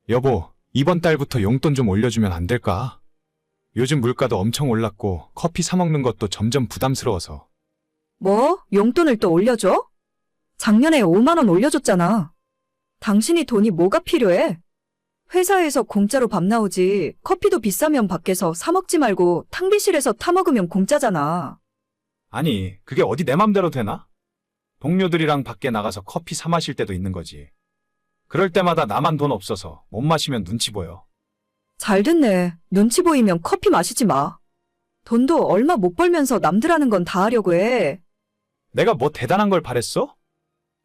여보, 이번 달부터 용돈 좀 올려주면 안 될까? 요즘 물가도 엄청 올랐고 커피 사 먹는 것도 점점 부담스러워서. 뭐? 용돈을 또 올려줘? 작년에 5만 원 올려줬잖아. 당신이 돈이 뭐가 필요해? 회사에서 공짜로 밥 나오지. 커피도 비싸면 밖에서 사 먹지 말고 탕비실에서 타 먹으면 공짜잖아. 아니, 그게 어디 내 맘대로 되나? 동료들이랑 밖에 나가서 커피 사 마실 때도 있는 거지. 그럴 때마다 나만 돈 없어서 못 마시면 눈치 보여. 잘 됐네. 눈치 보이면 커피 마시지 마. 돈도 얼마 못 벌면서 남들 하는 건 다 하려고 해. 내가 뭐 대단한 걸 바랬어?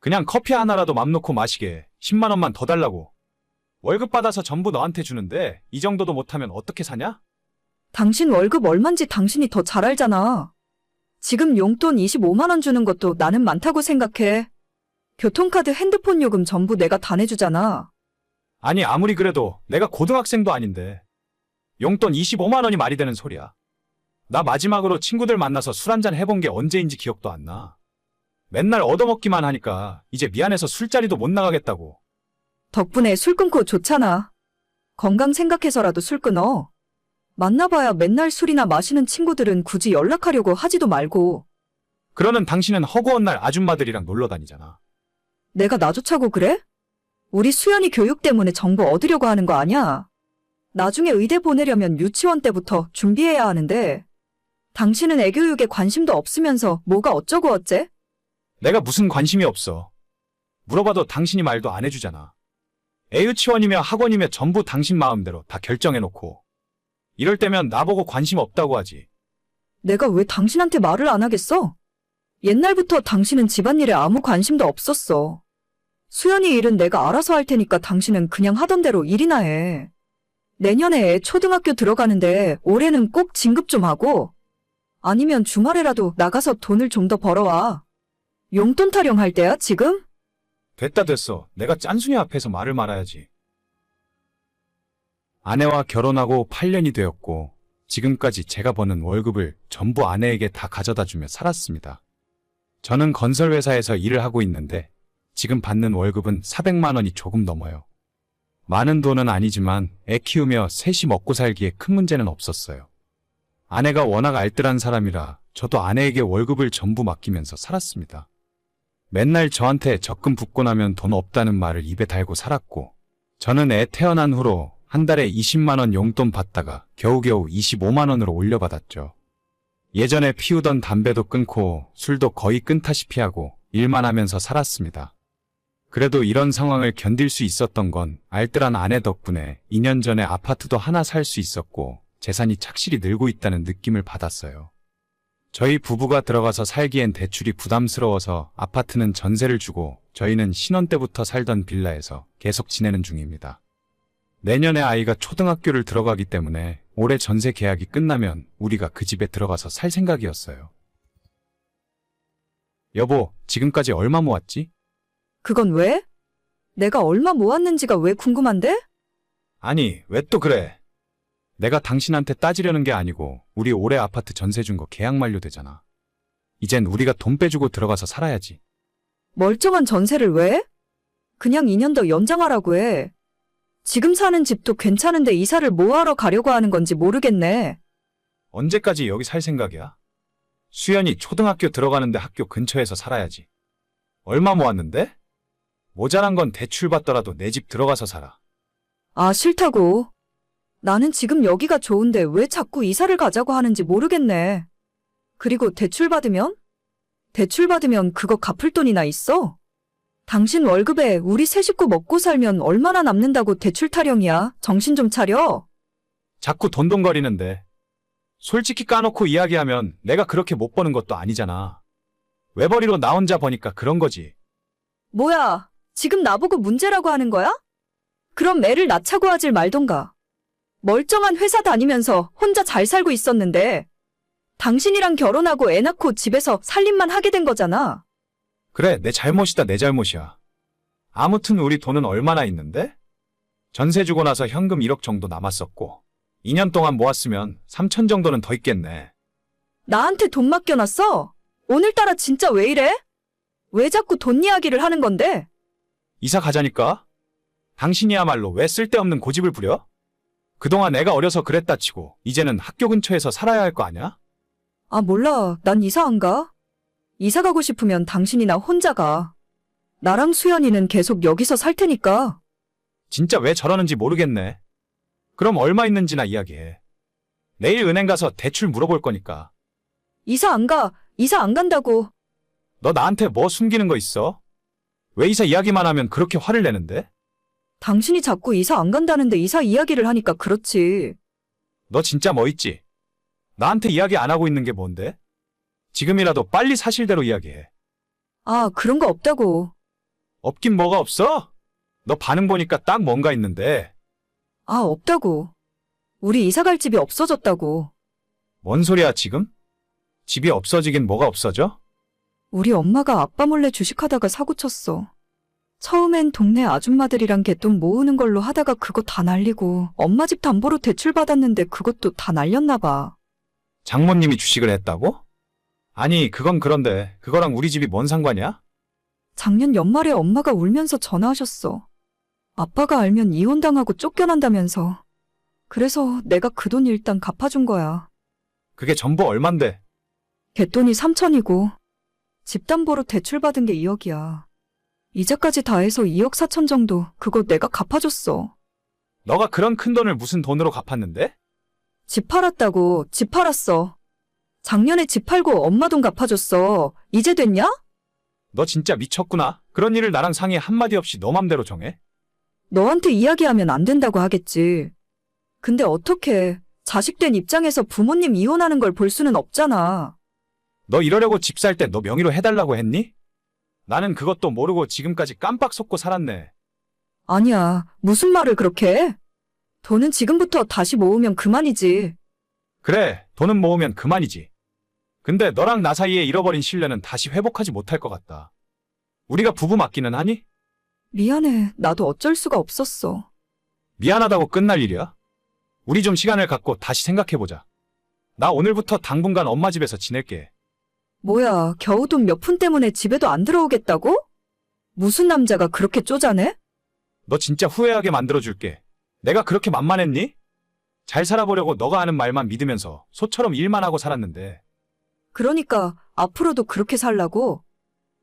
그냥 커피 하나라도 맘 놓고 마시게 10만 원만 더 달라고. 월급 받아서 전부 너한테 주는데 이 정도도 못하면 어떻게 사냐? 당신 월급 얼만지 당신이 더 잘 알잖아. 지금 용돈 25만 원 주는 것도 나는 많다고 생각해. 교통카드, 핸드폰 요금 전부 내가 다 내주잖아. 아니, 아무리 그래도 내가 고등학생도 아닌데 용돈 25만 원이 말이 되는 소리야. 나 마지막으로 친구들 만나서 술 한잔 해본 게 언제인지 기억도 안 나. 맨날 얻어먹기만 하니까 이제 미안해서 술자리도 못 나가겠다고. 덕분에 술 끊고 좋잖아. 건강 생각해서라도 술 끊어. 만나봐야 맨날 술이나 마시는 친구들은 굳이 연락하려고 하지도 말고. 그러는 당신은 허구한 날 아줌마들이랑 놀러 다니잖아. 내가 나조차고 그래? 우리 수연이 교육 때문에 정보 얻으려고 하는 거 아니야? 나중에 의대 보내려면 유치원 때부터 준비해야 하는데 당신은 애교육에 관심도 없으면서 뭐가 어쩌고 어째? 내가 무슨 관심이 없어. 물어봐도 당신이 말도 안 해주잖아. 애유치원이며 학원이며 전부 당신 마음대로 다 결정해놓고. 이럴 때면 나보고 관심 없다고 하지. 내가 왜 당신한테 말을 안 하겠어? 옛날부터 당신은 집안일에 아무 관심도 없었어. 수연이 일은 내가 알아서 할 테니까 당신은 그냥 하던 대로 일이나 해. 내년에 애 초등학교 들어가는데 올해는 꼭 진급 좀 하고 아니면 주말에라도 나가서 돈을 좀 더 벌어와. 용돈 타령할 때야 지금? 됐다 됐어. 내가 짠순이 앞에서 말을 말아야지. 아내와 결혼하고 8년이 되었고 지금까지 제가 버는 월급을 전부 아내에게 다 가져다주며 살았습니다. 저는 건설회사에서 일을 하고 있는데 지금 받는 월급은 400만 원이 조금 넘어요. 많은 돈은 아니지만 애 키우며 셋이 먹고 살기에 큰 문제는 없었어요. 아내가 워낙 알뜰한 사람이라 저도 아내에게 월급을 전부 맡기면서 살았습니다. 맨날 저한테 적금 붓고 나면 돈 없다는 말을 입에 달고 살았고 저는 애 태어난 후로 한 달에 20만 원 용돈 받다가 겨우겨우 25만 원으로 올려받았죠. 예전에 피우던 담배도 끊고 술도 거의 끊다시피 하고 일만 하면서 살았습니다. 그래도 이런 상황을 견딜 수 있었던 건 알뜰한 아내 덕분에 2년 전에 아파트도 하나 살 수 있었고 재산이 착실히 늘고 있다는 느낌을 받았어요. 저희 부부가 들어가서 살기엔 대출이 부담스러워서 아파트는 전세를 주고 저희는 신혼 때부터 살던 빌라에서 계속 지내는 중입니다. 내년에 아이가 초등학교를 들어가기 때문에 올해 전세 계약이 끝나면 우리가 그 집에 들어가서 살 생각이었어요. 여보, 지금까지 얼마 모았지? 그건 왜? 내가 얼마 모았는지가 왜 궁금한데? 아니, 왜 또 그래? 내가 당신한테 따지려는 게 아니고 우리 올해 아파트 전세 준 거 계약 만료되잖아. 이젠 우리가 돈 빼주고 들어가서 살아야지. 멀쩡한 전세를 왜? 그냥 2년 더 연장하라고 해. 지금 사는 집도 괜찮은데 이사를 뭐하러 가려고 하는 건지 모르겠네. 언제까지 여기 살 생각이야? 수연이 초등학교 들어가는데 학교 근처에서 살아야지. 얼마 모았는데? 모자란 건 대출 받더라도 내 집 들어가서 살아. 아, 싫다고. 나는 지금 여기가 좋은데 왜 자꾸 이사를 가자고 하는지 모르겠네. 그리고 대출 받으면? 대출 받으면 그거 갚을 돈이나 있어? 당신 월급에 우리 세 식구 먹고 살면 얼마나 남는다고 대출 타령이야. 정신 좀 차려. 자꾸 돈돈거리는데. 솔직히 까놓고 이야기하면 내가 그렇게 못 버는 것도 아니잖아. 외벌이로 나 혼자 버니까 그런 거지. 뭐야, 지금 나보고 문제라고 하는 거야? 그럼 애를 낳자고 하질 말던가. 멀쩡한 회사 다니면서 혼자 잘 살고 있었는데 당신이랑 결혼하고 애 낳고 집에서 살림만 하게 된 거잖아. 그래, 내 잘못이다, 내 잘못이야. 아무튼 우리 돈은 얼마나 있는데? 전세 주고 나서 현금 1억 정도 남았었고 2년 동안 모았으면 3천 정도는 더 있겠네. 나한테 돈 맡겨놨어? 오늘따라 진짜 왜 이래? 왜 자꾸 돈 이야기를 하는 건데? 이사 가자니까? 당신이야말로 왜 쓸데없는 고집을 부려? 그동안 애가 어려서 그랬다 치고 이제는 학교 근처에서 살아야 할 거 아냐? 아, 몰라. 난 이사 안 가. 이사 가고 싶으면 당신이나 혼자 가. 나랑 수연이는 계속 여기서 살 테니까. 진짜 왜 저러는지 모르겠네. 그럼 얼마 있는지나 이야기해. 내일 은행 가서 대출 물어볼 거니까. 이사 안 가. 이사 안 간다고. 너 나한테 뭐 숨기는 거 있어? 왜 이사 이야기만 하면 그렇게 화를 내는데? 당신이 자꾸 이사 안 간다는데 이사 이야기를 하니까 그렇지. 너 진짜 뭐 있지? 나한테 이야기 안 하고 있는 게 뭔데? 지금이라도 빨리 사실대로 이야기해. 아, 그런 거 없다고. 없긴 뭐가 없어? 너 반응 보니까 딱 뭔가 있는데. 아, 없다고. 우리 이사 갈 집이 없어졌다고. 뭔 소리야 지금? 집이 없어지긴 뭐가 없어져? 우리 엄마가 아빠 몰래 주식하다가 사고 쳤어. 처음엔 동네 아줌마들이랑 갯돈 모으는 걸로 하다가 그거 다 날리고 엄마 집 담보로 대출 받았는데 그것도 다 날렸나 봐. 장모님이 주식을 했다고? 아니 그건 그런데 그거랑 우리 집이 뭔 상관이야? 작년 연말에 엄마가 울면서 전화하셨어. 아빠가 알면 이혼당하고 쫓겨난다면서. 그래서 내가 그 돈 일단 갚아준 거야. 그게 전부 얼만데? 갯돈이 3천이고 집 담보로 대출 받은 게 2억이야. 이자까지 다 해서 2억 4천 정도 그거 내가 갚아줬어. 너가 그런 큰 돈을 무슨 돈으로 갚았는데? 집 팔았다고. 집 팔았어. 작년에 집 팔고 엄마 돈 갚아줬어. 이제 됐냐? 너 진짜 미쳤구나. 그런 일을 나랑 상의 한마디 없이 너 맘대로 정해? 너한테 이야기하면 안 된다고 하겠지. 근데 어떡해. 자식 된 입장에서 부모님 이혼하는 걸 볼 수는 없잖아. 너 이러려고 집 살 때 너 명의로 해달라고 했니? 나는 그것도 모르고 지금까지 깜빡 속고 살았네. 아니야. 무슨 말을 그렇게 해? 돈은 지금부터 다시 모으면 그만이지. 그래, 돈은 모으면 그만이지. 근데 너랑 나 사이에 잃어버린 신뢰는 다시 회복하지 못할 것 같다. 우리가 부부 맞기는 하니? 미안해. 나도 어쩔 수가 없었어. 미안하다고 끝날 일이야? 우리 좀 시간을 갖고 다시 생각해보자. 나 오늘부터 당분간 엄마 집에서 지낼게. 뭐야, 겨우 돈 몇 푼 때문에 집에도 안 들어오겠다고? 무슨 남자가 그렇게 쪼잔해? 너 진짜 후회하게 만들어줄게. 내가 그렇게 만만했니? 잘 살아보려고 너가 하는 말만 믿으면서 소처럼 일만 하고 살았는데. 그러니까 앞으로도 그렇게 살라고?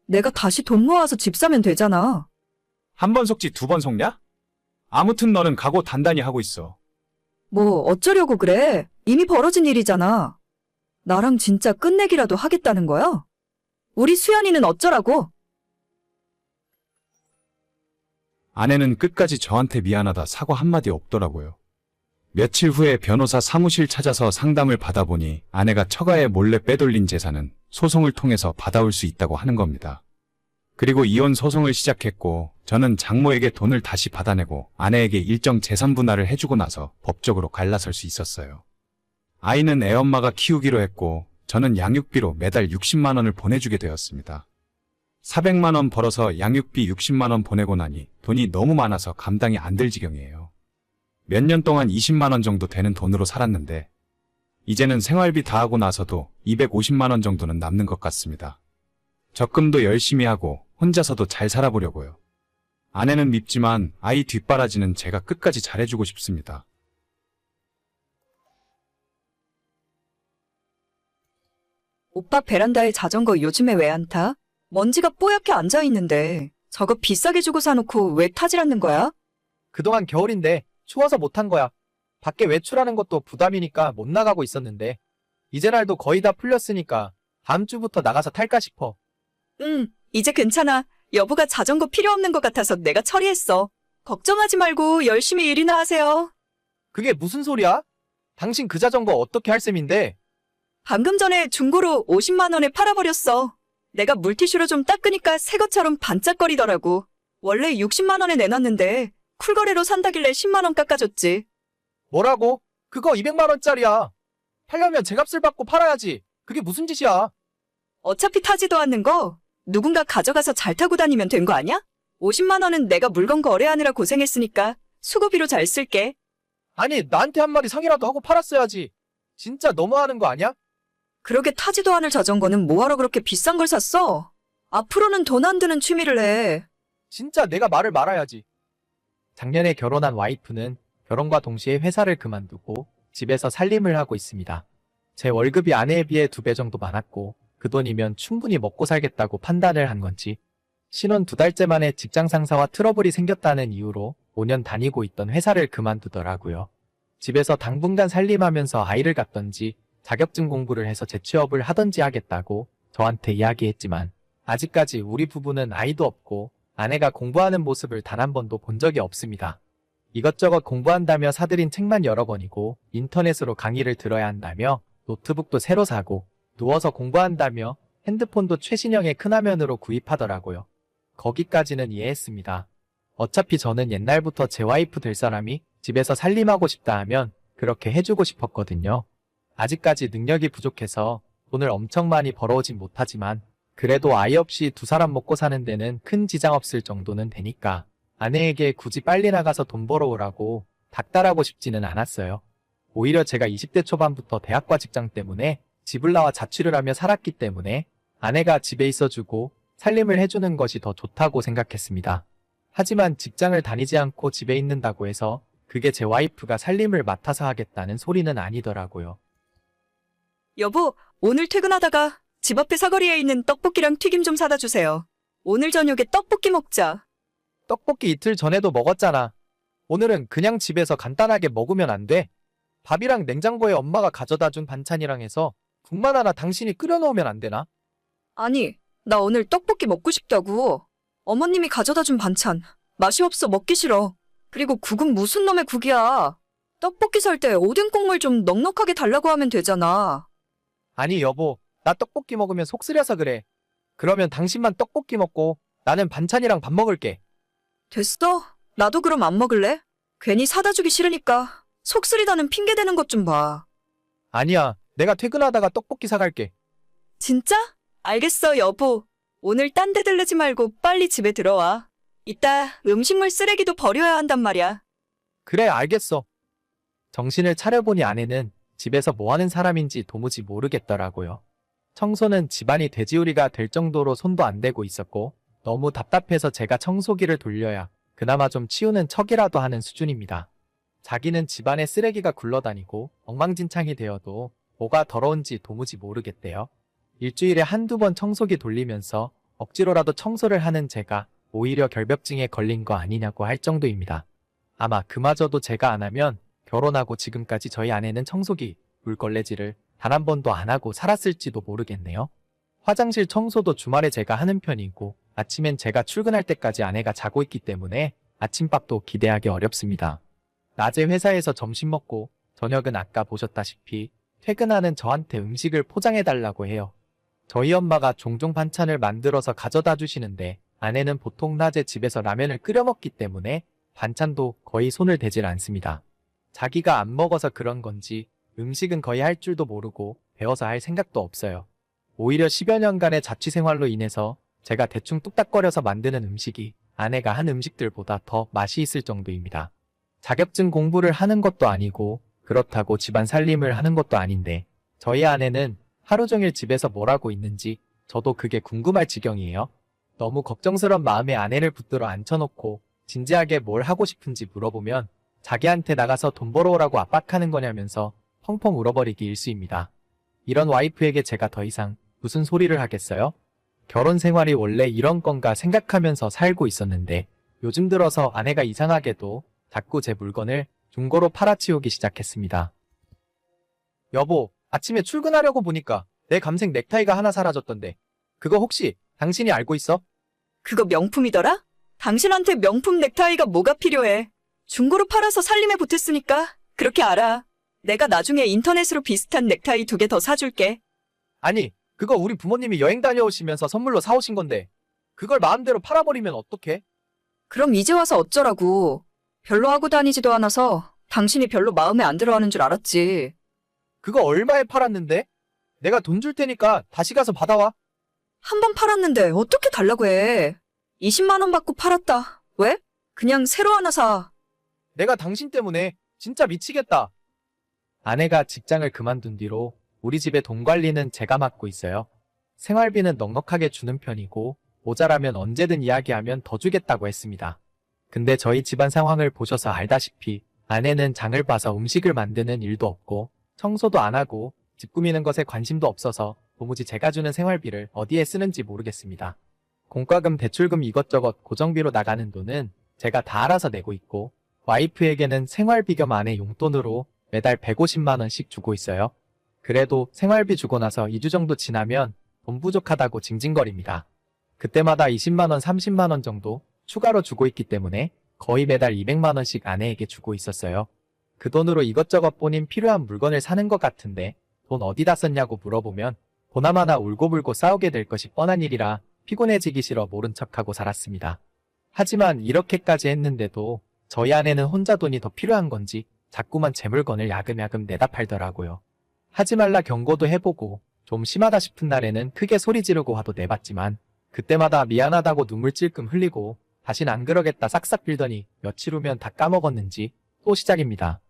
내가 다시 돈 모아서 집 사면 되잖아. 한 번 속지 두 번 속냐? 아무튼 너는 각오 단단히 하고 있어. 뭐 어쩌려고 그래? 이미 벌어진 일이잖아. 나랑 진짜 끝내기라도 하겠다는 거야? 우리 수연이는 어쩌라고? 아내는 끝까지 저한테 미안하다 사과 한마디 없더라고요. 며칠 후에 변호사 사무실 찾아서 상담을 받아보니 아내가 처가에 몰래 빼돌린 재산은 소송을 통해서 받아올 수 있다고 하는 겁니다. 그리고 이혼 소송을 시작했고 저는 장모에게 돈을 다시 받아내고 아내에게 일정 재산 분할을 해주고 나서 법적으로 갈라설 수 있었어요. 아이는 애엄마가 키우기로 했고 저는 양육비로 매달 60만 원을 보내주게 되었습니다. 400만 원 벌어서 양육비 60만 원 보내고 나니 돈이 너무 많아서 감당이 안 될 지경이에요. 몇 년 동안 20만 원 정도 되는 돈으로 살았는데 이제는 생활비 다 하고 나서도 250만 원 정도는 남는 것 같습니다. 적금도 열심히 하고 혼자서도 잘 살아보려고요. 아내는 밉지만 아이 뒷바라지는 제가 끝까지 잘해주고 싶습니다. 오빠 베란다에 자전거 요즘에 왜 안 타? 먼지가 뽀얗게 앉아있는데 저거 비싸게 주고 사놓고 왜 타질 않는 거야? 그동안 겨울인데 추워서 못 한 거야. 밖에 외출하는 것도 부담이니까 못 나가고 있었는데 이제 날도 거의 다 풀렸으니까 다음 주부터 나가서 탈까 싶어. 이제 괜찮아. 여보가 자전거 필요 없는 것 같아서 내가 처리했어. 걱정하지 말고 열심히 일이나 하세요. 그게 무슨 소리야? 당신 그 자전거 어떻게 할 셈인데? 방금 전에 중고로 50만 원에 팔아버렸어. 내가 물티슈로 좀 닦으니까 새 것처럼 반짝거리더라고. 원래 60만 원에 내놨는데 쿨거래로 산다길래 10만 원 깎아줬지. 뭐라고? 그거 200만 원짜리야. 팔려면 제값을 받고 팔아야지. 그게 무슨 짓이야? 어차피 타지도 않는 거 누군가 가져가서 잘 타고 다니면 된 거 아니야? 50만 원은 내가 물건 거래하느라 고생했으니까 수고비로 잘 쓸게. 아니, 나한테 한 마디 상의라도 하고 팔았어야지. 진짜 너무하는 거 아니야? 그러게 타지도 않을 자전거는 뭐하러 그렇게 비싼 걸 샀어? 앞으로는 돈 안 드는 취미를 해. 진짜 내가 말을 말아야지. 작년에 결혼한 와이프는 결혼과 동시에 회사를 그만두고 집에서 살림을 하고 있습니다. 제 월급이 아내에 비해 2배 정도 많았고 그 돈이면 충분히 먹고 살겠다고 판단을 한 건지 신혼 2달째 만에 직장 상사와 트러블이 생겼다는 이유로 5년 다니고 있던 회사를 그만두더라고요. 집에서 당분간 살림하면서 아이를 갖던지 자격증 공부를 해서 재취업을 하던지 하겠다고 저한테 이야기했지만 아직까지 우리 부부는 아이도 없고 아내가 공부하는 모습을 단 한 번도 본 적이 없습니다. 이것저것 공부한다며 사들인 책만 여러 권이고 인터넷으로 강의를 들어야 한다며 노트북도 새로 사고 누워서 공부한다며 핸드폰도 최신형의 큰 화면으로 구입하더라고요. 거기까지는 이해했습니다. 어차피 저는 옛날부터 제 와이프 될 사람이 집에서 살림하고 싶다 하면 그렇게 해주고 싶었거든요. 아직까지 능력이 부족해서 돈을 엄청 많이 벌어오진 못하지만 그래도 아이 없이 2사람 먹고 사는 데는 큰 지장 없을 정도는 되니까 아내에게 굳이 빨리 나가서 돈 벌어오라고 닥달하고 싶지는 않았어요. 오히려 제가 20대 초반부터 대학과 직장 때문에 집을 나와 자취를 하며 살았기 때문에 아내가 집에 있어주고 살림을 해주는 것이 더 좋다고 생각했습니다. 하지만 직장을 다니지 않고 집에 있는다고 해서 그게 제 와이프가 살림을 맡아서 하겠다는 소리는 아니더라고요. 여보, 오늘 퇴근하다가 집 앞에 사거리에 있는 떡볶이랑 튀김 좀 사다 주세요. 오늘 저녁에 떡볶이 먹자. 떡볶이 이틀 전에도 먹었잖아. 오늘은 그냥 집에서 간단하게 먹으면 안 돼? 밥이랑 냉장고에 엄마가 가져다 준 반찬이랑 해서 국만 하나 당신이 끓여놓으면 안 되나? 아니, 나 오늘 떡볶이 먹고 싶다고. 어머님이 가져다 준 반찬. 맛이 없어 먹기 싫어. 그리고 국은 무슨 놈의 국이야. 떡볶이 살 때 오뎅 국물 좀 넉넉하게 달라고 하면 되잖아. 아니 여보, 나 떡볶이 먹으면 속 쓰려서 그래. 그러면 당신만 떡볶이 먹고 나는 반찬이랑 밥 먹을게. 됐어. 나도 그럼 안 먹을래? 괜히 사다 주기 싫으니까 속 쓰리다는 핑계 대는 것 좀 봐. 아니야, 내가 퇴근하다가 떡볶이 사갈게. 진짜? 알겠어, 여보. 오늘 딴 데 들르지 말고 빨리 집에 들어와. 이따 음식물 쓰레기도 버려야 한단 말이야. 그래, 알겠어. 정신을 차려보니 아내는 집에서 뭐 하는 사람인지 도무지 모르겠더라고요. 청소는 집안이 돼지우리가 될 정도로 손도 안 대고 있었고 너무 답답해서 제가 청소기를 돌려야 그나마 좀 치우는 척이라도 하는 수준입니다. 자기는 집안에 쓰레기가 굴러다니고 엉망진창이 되어도 뭐가 더러운지 도무지 모르겠대요. 일주일에 한두 번 청소기 돌리면서 억지로라도 청소를 하는 제가 오히려 결벽증에 걸린 거 아니냐고 할 정도입니다. 아마 그마저도 제가 안 하면 결혼하고 지금까지 저희 아내는 청소기, 물걸레질을 단 한 번도 안 하고 살았을지도 모르겠네요. 화장실 청소도 주말에 제가 하는 편이고 아침엔 제가 출근할 때까지 아내가 자고 있기 때문에 아침밥도 기대하기 어렵습니다. 낮에 회사에서 점심 먹고 저녁은 아까 보셨다시피 퇴근하는 저한테 음식을 포장해달라고 해요. 저희 엄마가 종종 반찬을 만들어서 가져다 주시는데 아내는 보통 낮에 집에서 라면을 끓여 먹기 때문에 반찬도 거의 손을 대질 않습니다. 자기가 안 먹어서 그런 건지 음식은 거의 할 줄도 모르고 배워서 할 생각도 없어요. 오히려 10여 년간의 자취 생활로 인해서 제가 대충 뚝딱거려서 만드는 음식이 아내가 한 음식들보다 더 맛이 있을 정도입니다. 자격증 공부를 하는 것도 아니고 그렇다고 집안 살림을 하는 것도 아닌데 저희 아내는 하루 종일 집에서 뭘 하고 있는지 저도 그게 궁금할 지경이에요. 너무 걱정스런 마음에 아내를 붙들어 앉혀놓고 진지하게 뭘 하고 싶은지 물어보면 자기한테 나가서 돈 벌어오라고 압박하는 거냐면서 펑펑 울어버리기 일쑤입니다. 이런 와이프에게 제가 더 이상 무슨 소리를 하겠어요? 결혼 생활이 원래 이런 건가 생각하면서 살고 있었는데 요즘 들어서 아내가 이상하게도 자꾸 제 물건을 중고로 팔아치우기 시작했습니다. 여보, 아침에 출근하려고 보니까 내 감색 넥타이가 하나 사라졌던데 그거 혹시 당신이 알고 있어? 그거 명품이더라? 당신한테 명품 넥타이가 뭐가 필요해? 중고로 팔아서 살림에 보탰으니까 그렇게 알아. 내가 나중에 인터넷으로 비슷한 넥타이 2개 더 사줄게. 아니, 그거 우리 부모님이 여행 다녀오시면서 선물로 사오신 건데 그걸 마음대로 팔아버리면 어떡해? 그럼 이제 와서 어쩌라고. 별로 하고 다니지도 않아서 당신이 별로 마음에 안 들어하는 줄 알았지. 그거 얼마에 팔았는데? 내가 돈 줄 테니까 다시 가서 받아와. 한 번 팔았는데 어떻게 달라고 해. 20만 원 받고 팔았다. 왜? 그냥 새로 하나 사. 내가 당신 때문에 진짜 미치겠다. 아내가 직장을 그만둔 뒤로 우리 집의 돈 관리는 제가 맡고 있어요. 생활비는 넉넉하게 주는 편이고 모자라면 언제든 이야기하면 더 주겠다고 했습니다. 근데 저희 집안 상황을 보셔서 알다시피 아내는 장을 봐서 음식을 만드는 일도 없고 청소도 안 하고 집 꾸미는 것에 관심도 없어서 도무지 제가 주는 생활비를 어디에 쓰는지 모르겠습니다. 공과금, 대출금 이것저것 고정비로 나가는 돈은 제가 다 알아서 내고 있고 와이프에게는 생활비 겸 아내 용돈으로 매달 150만 원씩 주고 있어요. 그래도 생활비 주고 나서 2주 정도 지나면 돈 부족하다고 징징거립니다. 그때마다 20만 원, 30만 원 정도 추가로 주고 있기 때문에 거의 매달 200만 원씩 아내에게 주고 있었어요. 그 돈으로 이것저것 본인 필요한 물건을 사는 것 같은데 돈 어디다 썼냐고 물어보면 보나마나 울고불고 싸우게 될 것이 뻔한 일이라 피곤해지기 싫어 모른 척하고 살았습니다. 하지만 이렇게까지 했는데도 저희 아내는 혼자 돈이 더 필요한 건지 자꾸만 제 물건을 야금야금 내다 팔더라고요. 하지 말라 경고도 해보고 좀 심하다 싶은 날에는 크게 소리 지르고 화도 내봤지만 그때마다 미안하다고 눈물 찔끔 흘리고 다신 안 그러겠다 싹싹 빌더니 며칠 후면 다 까먹었는지 또 시작입니다.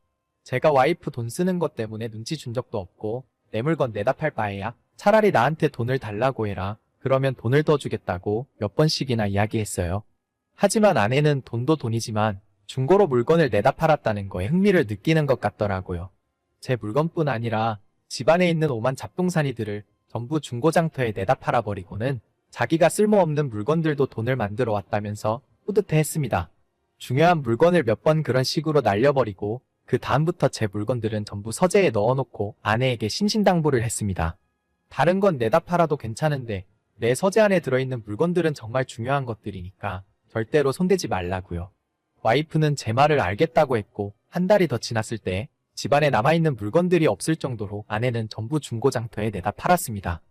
제가 와이프 돈 쓰는 것 때문에 눈치 준 적도 없고 내 물건 내다 팔 바에야 차라리 나한테 돈을 달라고 해라. 그러면 돈을 더 주겠다고 몇 번씩이나 이야기했어요. 하지만 아내는 돈도 돈이지만 중고로 물건을 내다 팔았다는 거에 흥미를 느끼는 것 같더라고요. 제 물건뿐 아니라 집안에 있는 오만 잡동사니들을 전부 중고장터에 내다 팔아버리고는 자기가 쓸모없는 물건들도 돈을 만들어 왔다면서 뿌듯해했습니다. 중요한 물건을 몇 번 그런 식으로 날려버리고 그 다음부터 제 물건들은 전부 서재에 넣어놓고 아내에게 신신당부를 했습니다. 다른 건 내다 팔아도 괜찮은데 내 서재 안에 들어있는 물건들은 정말 중요한 것들이니까 절대로 손대지 말라고요. 와이프는 제 말을 알겠다고 했고 한 달이 더 지났을 때 집안에 남아있는 물건들이 없을 정도로 아내는 전부 중고장터에 내다 팔았습니다.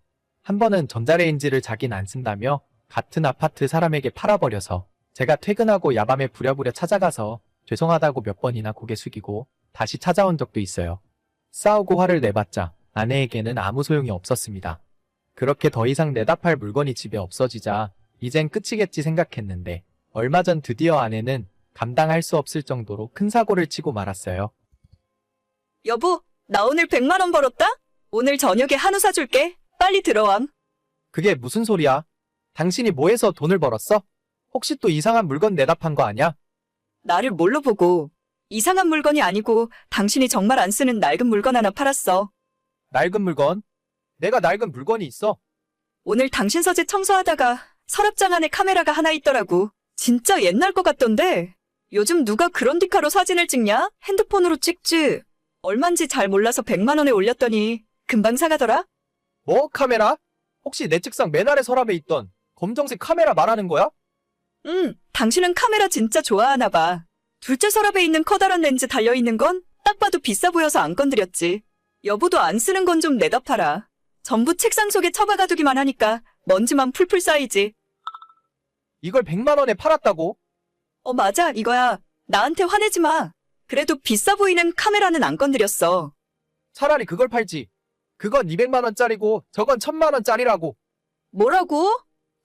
한 번은 전자레인지를 자긴 안 쓴다며 같은 아파트 사람에게 팔아버려서 제가 퇴근하고 야밤에 부랴부랴 찾아가서 죄송하다고 몇 번이나 고개 숙이고 다시 찾아온 적도 있어요. 싸우고 화를 내봤자 아내에게는 아무 소용이 없었습니다. 그렇게 더 이상 내다 팔 물건이 집에 없어지자 이젠 끝이겠지 생각했는데 얼마 전 드디어 아내는 감당할 수 없을 정도로 큰 사고를 치고 말았어요. 여보, 나 오늘 100만 원 벌었다? 오늘 저녁에 한우 사줄게. 빨리 들어왕. 그게 무슨 소리야? 당신이 뭐 해서 돈을 벌었어? 혹시 또 이상한 물건 내다 판 거 아니야? 나를 뭘로 보고. 이상한 물건이 아니고 당신이 정말 안 쓰는 낡은 물건 하나 팔았어. 낡은 물건? 내가 낡은 물건이 있어? 오늘 당신 서재 청소하다가 서랍장 안에 카메라가 하나 있더라고. 진짜 옛날 거 같던데. 요즘 누가 그런 디카로 사진을 찍냐? 핸드폰으로 찍지. 얼만지 잘 몰라서 100만 원에 올렸더니 금방 사가더라? 뭐 카메라? 혹시 내 책상 맨 아래 서랍에 있던 검정색 카메라 말하는 거야? 당신은 카메라 진짜 좋아하나 봐. 둘째 서랍에 있는 커다란 렌즈 달려있는 건 딱 봐도 비싸 보여서 안 건드렸지. 여보도 안 쓰는 건 좀 내다 팔아. 전부 책상 속에 처박아두기만 하니까 먼지만 풀풀 쌓이지. 이걸 100만 원에 팔았다고? 맞아, 이거야. 나한테 화내지 마. 그래도 비싸 보이는 카메라는 안 건드렸어. 차라리 그걸 팔지. 그건 200만 원짜리고 저건 1000만 원짜리라고. 뭐라고?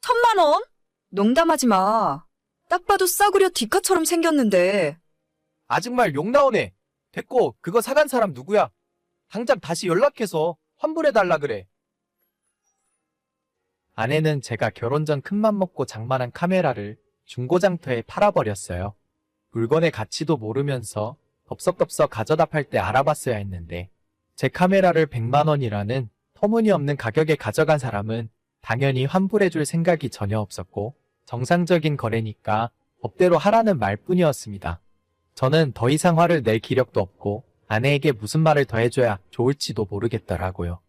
1000만 원? 농담하지 마. 딱 봐도 싸구려 디카처럼 생겼는데. 아줌말 욕 나오네. 됐고 그거 사간 사람 누구야? 당장 다시 연락해서 환불해달라 그래. 아내는 제가 결혼 전 큰맘 먹고 장만한 카메라를 중고장터에 팔아버렸어요. 물건의 가치도 모르면서 덥석덥석 가져다 팔 때 알아봤어야 했는데 제 카메라를 100만 원이라는 터무니없는 가격에 가져간 사람은 당연히 환불해줄 생각이 전혀 없었고 정상적인 거래니까 법대로 하라는 말뿐이었습니다. 저는 더 이상 화를 낼 기력도 없고 아내에게 무슨 말을 더 해줘야 좋을지도 모르겠더라고요.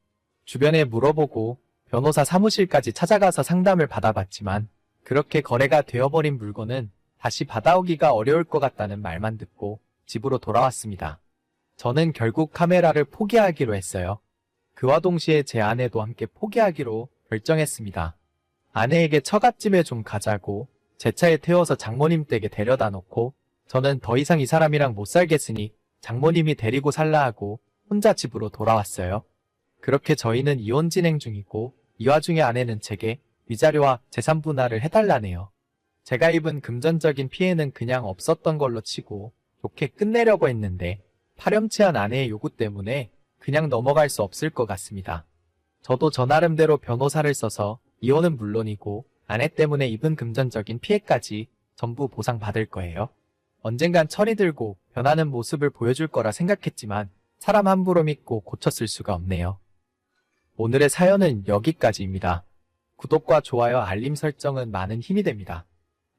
주변에 물어보고 변호사 사무실까지 찾아가서 상담을 받아봤지만 그렇게 거래가 되어버린 물건은 다시 받아오기가 어려울 것 같다는 말만 듣고 집으로 돌아왔습니다. 저는 결국 카메라를 포기하기로 했어요. 그와 동시에 제 아내도 함께 포기하기로 결정했습니다. 아내에게 처갓집에 좀 가자고 제 차에 태워서 장모님 댁에 데려다 놓고 저는 더 이상 이 사람이랑 못 살겠으니 장모님이 데리고 살라 하고 혼자 집으로 돌아왔어요. 그렇게 저희는 이혼 진행 중이고 이 와중에 아내는 제게 위자료와 재산 분할을 해달라네요. 제가 입은 금전적인 피해는 그냥 없었던 걸로 치고 좋게 끝내려고 했는데 파렴치한 아내의 요구 때문에 그냥 넘어갈 수 없을 것 같습니다. 저도 저 나름대로 변호사를 써서 이혼은 물론이고 아내 때문에 입은 금전적인 피해까지 전부 보상받을 거예요. 언젠간 철이 들고 변하는 모습을 보여줄 거라 생각했지만 사람 함부로 믿고 고쳤을 수가 없네요. 오늘의 사연은 여기까지입니다. 구독과 좋아요, 알림 설정은 많은 힘이 됩니다.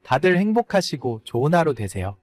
다들 행복하시고 좋은 하루 되세요.